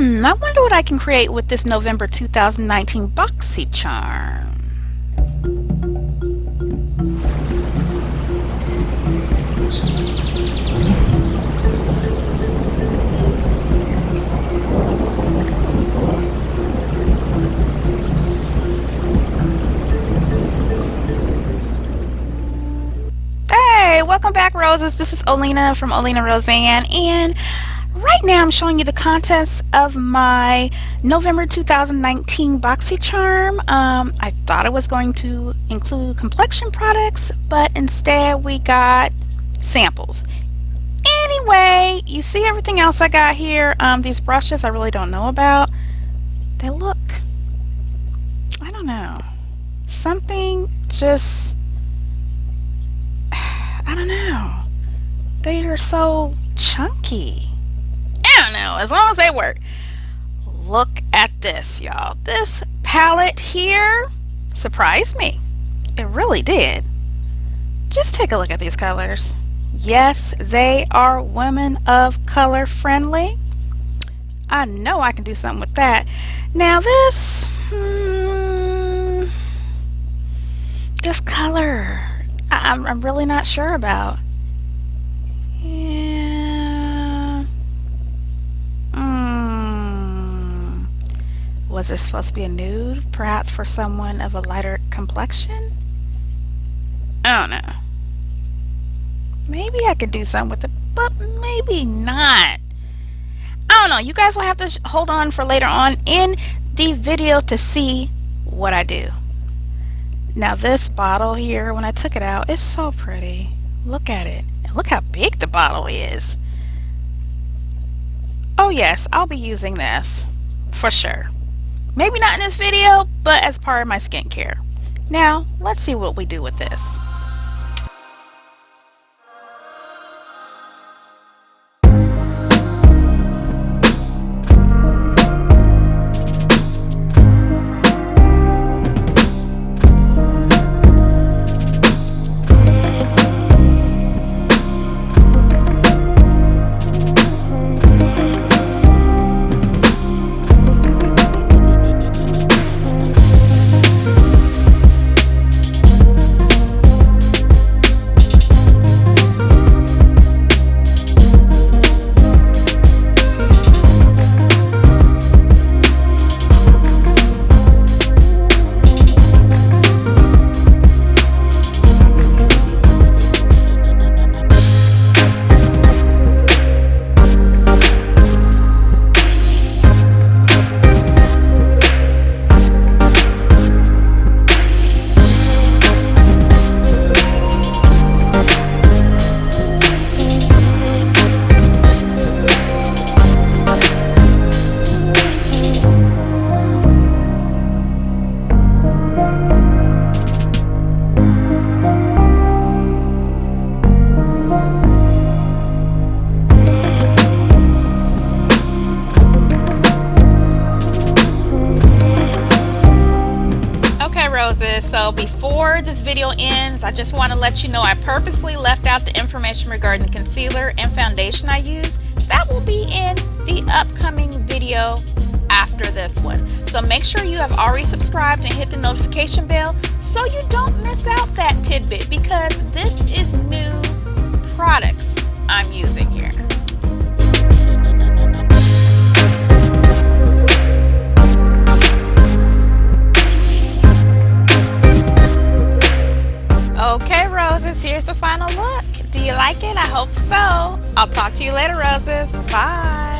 I wonder what I can create with this November 2019 BoxyCharm. Hey, welcome back, Roses. This is Olena from Olena Roseanne, and right now I'm showing you the contents of my November 2019 BoxyCharm. I thought it was going to include complexion products, but instead we got samples. Anyway, you see everything else I got here. These brushes I really don't know about. They look, I don't know, something just, I don't know. They are so chunky. I don't know, as long as they work. Look at this, y'all. This palette here surprised me. It really did. Just take a look at these colors. Yes, they are women of color friendly. I know I can do something with that. Now this, this color, I'm really not sure about. Yeah. Was this supposed to be a nude? Perhaps for someone of a lighter complexion? I don't know. Maybe I could do something with it, but maybe not. I don't know. You guys will have to hold on for later on in the video to see what I do. Now this bottle here, when I took it out, it's so pretty. Look at it. And look how big the bottle is. Oh yes, I'll be using this for sure. Maybe not in this video, but as part of my skincare. Now, let's see what we do with this. Roses, so before this video ends, I just want to let you know I purposely left out the information regarding the concealer and foundation I use. That will be in the upcoming video after this one. So make sure you have already subscribed and hit the notification bell so you don't miss out that tidbit, because this is new products I'm using here. Okay, Roses, here's the final look. Do you like it? I hope so. I'll talk to you later, Roses. Bye.